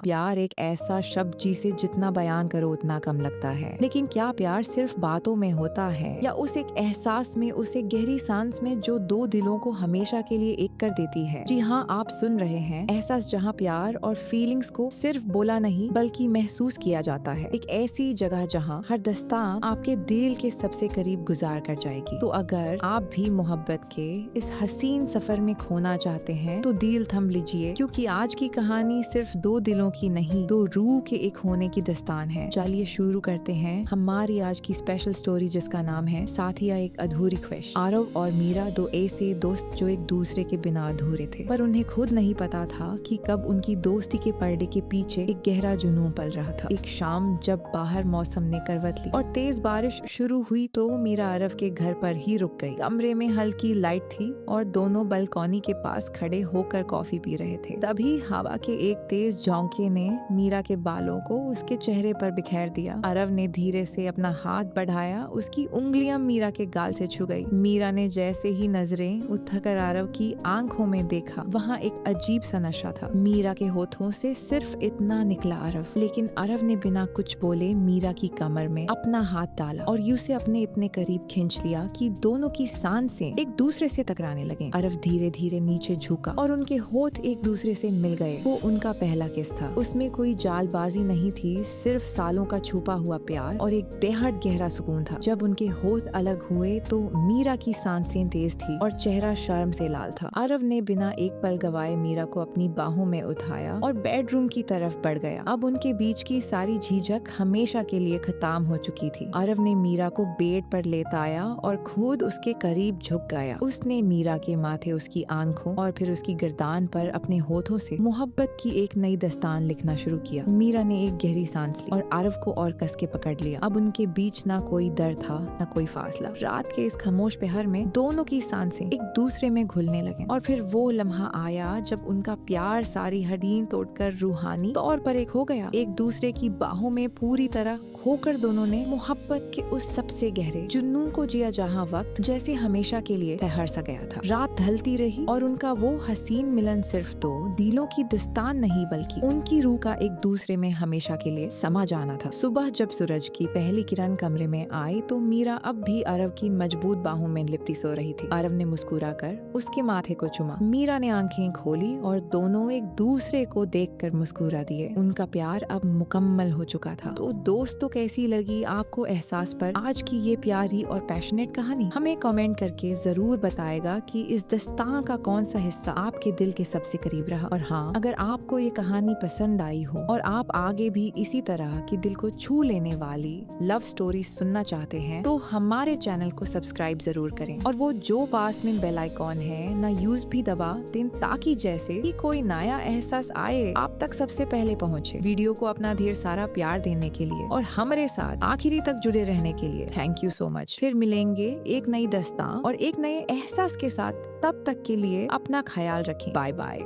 प्यार एक ऐसा शब्द जिसे जितना बयान करो उतना कम लगता है। लेकिन क्या प्यार सिर्फ बातों में होता है या उस एक एहसास में, उस एक गहरी सांस में जो दो दिलों को हमेशा के लिए एक कर देती है? जी हाँ, आप सुन रहे हैं एहसास, जहाँ प्यार और फीलिंग्स को सिर्फ बोला नहीं बल्कि महसूस किया जाता है। एक ऐसी जगह जहाँ हर दस्तान आपके दिल के सबसे करीब गुजार कर जाएगी। तो अगर आप भी मोहब्बत के इस हसीन सफर में खोना चाहते हैं तो दिल थम लीजिए, क्योंकि आज की कहानी सिर्फ दो दिलों की नहीं, दो रूह के एक होने की दास्तान है। चलिए शुरू करते हैं हमारी आज की स्पेशल स्टोरी, जिसका नाम है साथिया एक अधूरी ख्वाहिश। आरव और मीरा दो ऐसे दोस्त जो एक दूसरे के बिना अधूरे थे, पर उन्हें खुद नहीं पता था कि कब उनकी दोस्ती के पर्दे के पीछे एक गहरा जुनून पल रहा था। एक शाम जब बाहर मौसम ने करवट ली और तेज बारिश शुरू हुई तो मीरा आरव के घर पर ही रुक गई। कमरे में हल्की लाइट थी और दोनों बालकनी के पास खड़े होकर कॉफी पी रहे थे। तभी हवा के एक तेज झोंके ने मीरा के बालों को उसके चेहरे पर बिखेर दिया। आरव ने धीरे से अपना हाथ बढ़ाया, उसकी उंगलियां मीरा के गाल से छू गई। मीरा ने जैसे ही नजरें उठाकर आरव की आंखों में देखा, वहाँ एक अजीब सा नशा था। मीरा के होठों से सिर्फ इतना निकला आरव, लेकिन आरव ने बिना कुछ बोले मीरा की कमर में अपना हाथ डाला और यूं से अपने इतने करीब खींच लिया कि दोनों की सांसें एक दूसरे से टकराने लगे। आरव धीरे धीरे नीचे झुका और उनके होठ एक दूसरे से मिल गए। वो उनका पहला किस था। उसमें कोई जालबाजी नहीं थी, सिर्फ सालों का छुपा हुआ प्यार और एक बेहद गहरा सुकून था। जब उनके होठ अलग हुए तो मीरा की सांसें तेज थी और चेहरा शर्म से लाल था। आरव ने बिना एक पल गवाए मीरा को अपनी बाहों में उठाया और बेडरूम की तरफ बढ़ गया। अब उनके बीच की सारी झिझक हमेशा के लिए खत्म हो चुकी थी। आरव ने मीरा को बेड पर लेटाया और खुद उसके करीब झुक गया। उसने मीरा के माथे, उसकी आंखों और फिर उसकी गर्दान पर अपने होठों से मोहब्बत की एक नई दास्तान लिखना शुरू किया। मीरा ने एक गहरी सांस ली और आरव को और कस के पकड़ लिया। अब उनके बीच ना कोई डर था, ना कोई फासला। रात के इस खामोश पहर में दोनों की सांसें एक दूसरे में घुलने लगे और फिर वो लम्हा आया जब उनका प्यार सारी हड्डियां तोड़कर रूहानी तौर पर एक हो गया। एक दूसरे की बाहों में पूरी तरह खोकर दोनों ने मोहब्बत के उस सबसे गहरे जुनून को जिया, जहाँ वक्त जैसे हमेशा के लिए ठहर सा गया था। रात ढलती रही और उनका वो हसीन मिलन सिर्फ दो दिलों की दास्तान नहीं बल्कि उनकी रूह का एक दूसरे में हमेशा के लिए समा जाना था। सुबह जब सूरज की पहली किरण कमरे में आई तो मीरा अब भी आरव की मजबूत बाहों में लिपटी सो रही थी। आरव ने मुस्कुरा कर उसके माथे को चुमा। मीरा ने आंखें खोली और दोनों एक दूसरे को देखकर मुस्कुरा दिए। उनका प्यार अब मुकम्मल हो चुका था। तो दोस्तों, कैसी लगी आपको एहसास पर आज की ये प्यारी और पैशनेट कहानी? हमें कमेंट करके जरूर बताएगा कि इस दास्तान का कौन सा हिस्सा आपके दिल के सबसे करीब रहा। और हाँ, अगर आपको ये कहानी पसंद आई हो और आप आगे भी इसी तरह की दिल को छू लेने वाली लव स्टोरी सुनना चाहते हैं तो हमारे चैनल को सब्सक्राइब जरूर करें और वो जो पास में बेल आइकॉन है ना यूज भी दबा दें, ताकि जैसे ही कोई नया एहसास आए आप तक सबसे पहले पहुँचे। वीडियो को अपना ढेर सारा प्यार देने के लिए और हमारे साथ आखिरी तक जुड़े रहने के लिए थैंक यू सो मच। फिर मिलेंगे एक नई दास्तान और एक नए एहसास के साथ। तब तक के लिए अपना ख्याल रखें। Bye bye.